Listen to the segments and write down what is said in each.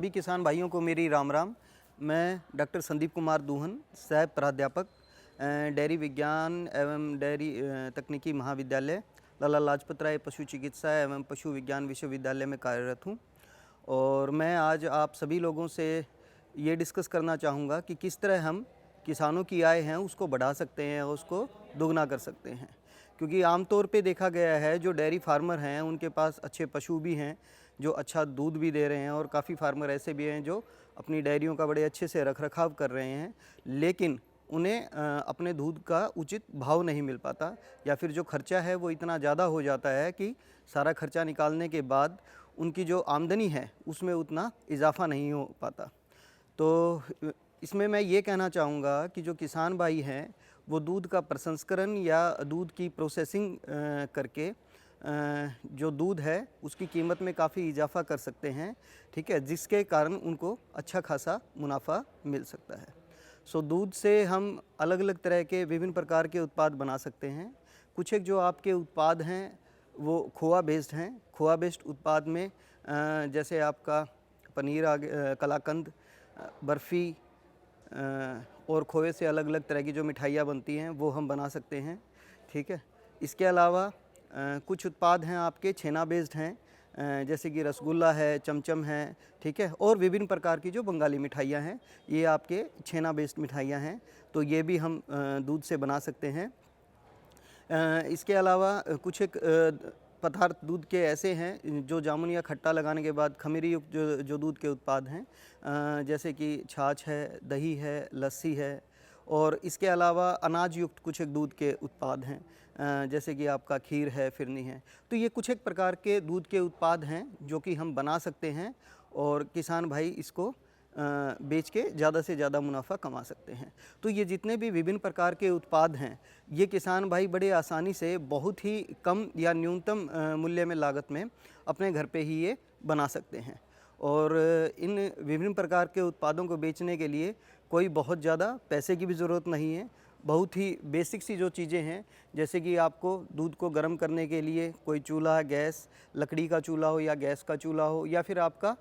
सभी किसान भाइयों को मेरी राम राम। मैं डॉक्टर संदीप कुमार दूहन, सह प्राध्यापक डेयरी विज्ञान एवं डेयरी तकनीकी महाविद्यालय लाला लाजपत राय पशु चिकित्सा एवं पशु विज्ञान विश्वविद्यालय में कार्यरत हूँ। और मैं आज आप सभी लोगों से ये डिस्कस करना चाहूँगा कि किस तरह हम किसानों की आय हैं उसको बढ़ा सकते हैं और उसको दोगुना कर सकते हैं। क्योंकि आमतौर पे देखा गया है जो डेयरी फार्मर हैं उनके पास अच्छे पशु भी हैं जो अच्छा दूध भी दे रहे हैं, और काफ़ी फार्मर ऐसे भी हैं जो अपनी डेयरियों का बड़े अच्छे से रखरखाव कर रहे हैं, लेकिन उन्हें अपने दूध का उचित भाव नहीं मिल पाता, या फिर जो खर्चा है वो इतना ज़्यादा हो जाता है कि सारा खर्चा निकालने के बाद उनकी जो आमदनी है उसमें उतना इजाफा नहीं हो पाता। तो इसमें मैं ये कहना चाहूँगा कि जो किसान भाई हैं वो दूध का प्रसंस्करण या दूध की प्रोसेसिंग करके जो दूध है उसकी कीमत में काफ़ी इजाफा कर सकते हैं, ठीक है, जिसके कारण उनको अच्छा खासा मुनाफा मिल सकता है। सो दूध से हम अलग अलग तरह के विभिन्न प्रकार के उत्पाद बना सकते हैं। कुछ एक जो आपके उत्पाद हैं वो खोआ बेस्ड हैं। खोआ बेस्ड उत्पाद में जैसे आपका पनीर कलाकंद, बर्फ़ी और खोए से अलग अलग तरह की जो मिठाइयाँ बनती हैं वो हम बना सकते हैं, ठीक है। इसके अलावा कुछ उत्पाद हैं आपके छेना बेस्ड हैं, जैसे कि रसगुल्ला है, चमचम है, ठीक है, और विभिन्न प्रकार की जो बंगाली मिठाइयाँ हैं ये आपके छेना बेस्ड मिठाइयाँ हैं, तो ये भी हम दूध से बना सकते हैं। इसके अलावा कुछ एक पदार्थ दूध के ऐसे हैं जो जामुन या खट्टा लगाने के बाद खमीरी युक्त जो दूध के उत्पाद हैं, जैसे कि छाछ है, दही है, लस्सी है, और इसके अलावा अनाज युक्त कुछ एक दूध के उत्पाद हैं, जैसे कि आपका खीर है, फिरनी है। तो ये कुछ एक प्रकार के दूध के उत्पाद हैं जो कि हम बना सकते हैं और किसान भाई इसको बेच के ज़्यादा से ज़्यादा मुनाफा कमा सकते हैं। तो ये जितने भी विभिन्न प्रकार के उत्पाद हैं ये किसान भाई बड़े आसानी से बहुत ही कम या न्यूनतम मूल्य में लागत में अपने घर पे ही ये बना सकते हैं। और इन विभिन्न प्रकार के उत्पादों को बेचने के लिए कोई बहुत ज़्यादा पैसे की भी ज़रूरत नहीं है। बहुत ही बेसिक सी जो चीज़ें हैं, जैसे कि आपको दूध को गर्म करने के लिए कोई चूल्हा, गैस, लकड़ी का चूल्हा हो या गैस का चूल्हा हो, या फिर आपका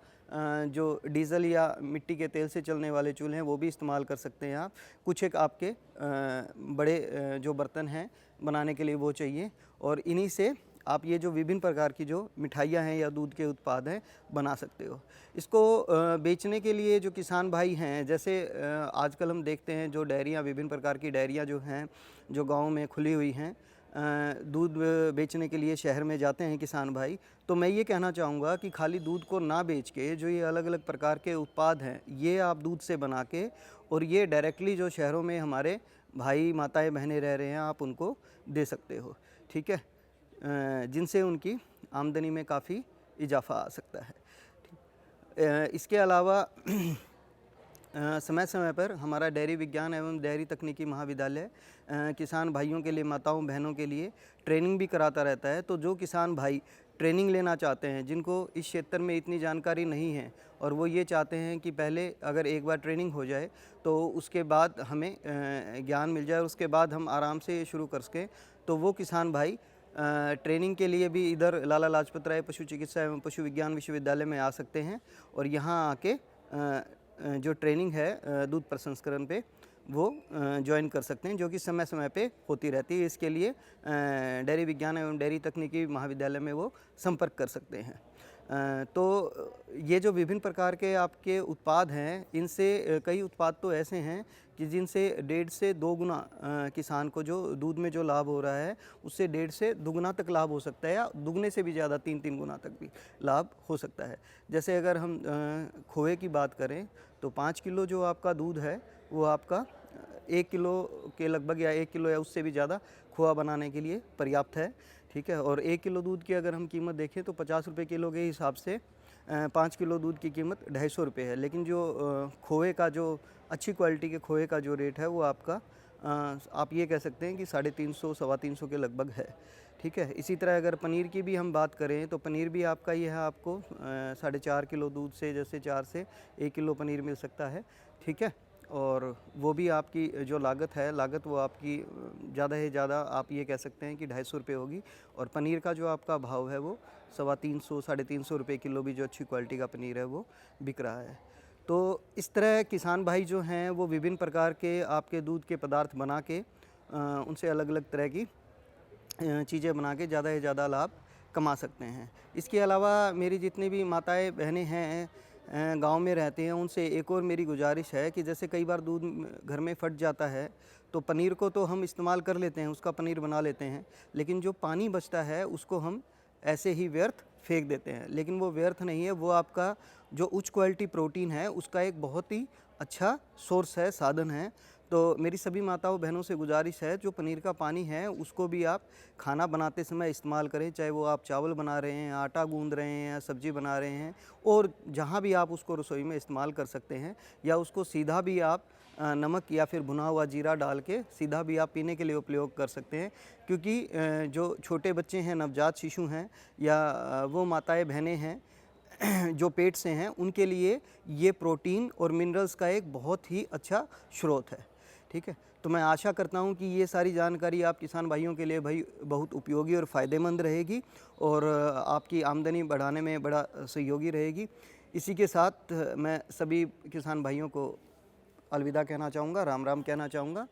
जो डीज़ल या मिट्टी के तेल से चलने वाले चूल्हे हैं वो भी इस्तेमाल कर सकते हैं आप। कुछ एक आपके बड़े जो बर्तन हैं बनाने के लिए वो चाहिए, और इन्हीं से आप ये जो विभिन्न प्रकार की जो मिठाइयाँ हैं या दूध के उत्पाद हैं बना सकते हो। इसको बेचने के लिए जो किसान भाई हैं, जैसे आजकल हम देखते हैं जो डेयरियाँ, विभिन्न प्रकार की डेयरियाँ जो हैं जो गाँव में खुली हुई हैं, दूध बेचने के लिए शहर में जाते हैं किसान भाई। तो मैं ये कहना चाहूँगा कि खाली दूध को ना बेच के जो ये अलग अलग प्रकार के उत्पाद हैं ये आप दूध से बना के, और ये डायरेक्टली जो शहरों में हमारे भाई माताएं बहनें रह रहे हैं आप उनको दे सकते हो, ठीक है, जिनसे उनकी आमदनी में काफ़ी इजाफा आ सकता है। इसके अलावा समय समय पर हमारा डेयरी विज्ञान एवं डेयरी तकनीकी महाविद्यालय किसान भाइयों के लिए, माताओं बहनों के लिए ट्रेनिंग भी कराता रहता है। तो जो किसान भाई ट्रेनिंग लेना चाहते हैं, जिनको इस क्षेत्र में इतनी जानकारी नहीं है और वो ये चाहते हैं कि पहले अगर एक बार ट्रेनिंग हो जाए तो उसके बाद हमें ज्ञान मिल जाए और उसके बाद हम आराम से शुरू कर सकें, तो वो किसान भाई ट्रेनिंग के लिए भी इधर लाला लाजपत राय पशु चिकित्सा एवं पशु विज्ञान विश्वविद्यालय में आ सकते हैं, और यहाँ आके जो ट्रेनिंग है दूध प्रसंस्करण पे वो ज्वाइन कर सकते हैं, जो कि समय समय पे होती रहती है। इसके लिए डेयरी विज्ञान एवं डेयरी तकनीकी महाविद्यालय में वो संपर्क कर सकते हैं। तो ये जो विभिन्न प्रकार के आपके उत्पाद हैं इनसे कई उत्पाद तो ऐसे हैं कि जिनसे 1.5 से 2 गुना किसान को जो दूध में जो लाभ हो रहा है उससे 1.5 से दुगुना तक लाभ हो सकता है, या दुगने से भी ज़्यादा 3-3 गुना तक भी लाभ हो सकता है। जैसे अगर हम खोए की बात करें तो 5 किलो जो आपका दूध है वो आपका 1 किलो के लगभग या 1 किलो या उससे भी ज़्यादा खोआ बनाने के लिए पर्याप्त है, ठीक है। और 1 किलो दूध की अगर हम कीमत देखें तो 50 रुपये किलो के हिसाब से 5 किलो दूध की कीमत 250 रुपये है। लेकिन जो खोए का जो अच्छी क्वालिटी के खोए का जो रेट है वो आपका आप ये कह सकते हैं कि 350 सवा 300 के लगभग है, ठीक है। इसी तरह अगर पनीर की भी हम बात करें तो पनीर भी आपका ये है, आपको 4.5 किलो दूध से जैसे 4 से 1 किलो पनीर मिल सकता है, ठीक है। और वो भी आपकी जो लागत है, लागत वो आपकी ज़्यादा से ज़्यादा आप ये कह सकते हैं कि 250 रुपये होगी। और पनीर का जो आपका भाव है वो 350 350 रुपये किलो भी जो अच्छी क्वालिटी का पनीर है वो बिक रहा है। तो इस तरह किसान भाई जो हैं वो विभिन्न प्रकार के आपके दूध के पदार्थ बना के उनसे अलग अलग तरह की चीज़ें बना के ज़्यादा से ज़्यादा लाभ कमा सकते हैं। इसके अलावा मेरी जितनी भी माताएं बहनें हैं गांव में रहते हैं, उनसे एक और मेरी गुजारिश है कि जैसे कई बार दूध घर में फट जाता है तो पनीर को तो हम इस्तेमाल कर लेते हैं, उसका पनीर बना लेते हैं, लेकिन जो पानी बचता है उसको हम ऐसे ही व्यर्थ फेंक देते हैं। लेकिन वो व्यर्थ नहीं है, वो आपका जो उच्च क्वालिटी प्रोटीन है उसका एक बहुत ही अच्छा सोर्स है, साधन है। तो मेरी सभी माताओं बहनों से गुजारिश है, जो पनीर का पानी है उसको भी आप खाना बनाते समय इस्तेमाल करें, चाहे वो आप चावल बना रहे हैं, आटा गूंद रहे हैं या सब्जी बना रहे हैं, और जहाँ भी आप उसको रसोई में इस्तेमाल कर सकते हैं, या उसको सीधा भी आप नमक या फिर भुना हुआ जीरा डाल के सीधा भी आप पीने के लिए उपयोग कर सकते हैं। क्योंकि जो छोटे बच्चे हैं, नवजात शिशु हैं, या वो माताएं बहनें हैं जो पेट से हैं, उनके लिए ये प्रोटीन और मिनरल्स का एक बहुत ही अच्छा स्रोत है। ठीक है, तो मैं आशा करता हूँ कि ये सारी जानकारी आप किसान भाइयों के लिए भाई बहुत उपयोगी और फ़ायदेमंद रहेगी, और आपकी आमदनी बढ़ाने में बड़ा सहयोगी रहेगी। इसी के साथ मैं सभी किसान भाइयों को अलविदा कहना चाहूँगा, राम राम कहना चाहूँगा।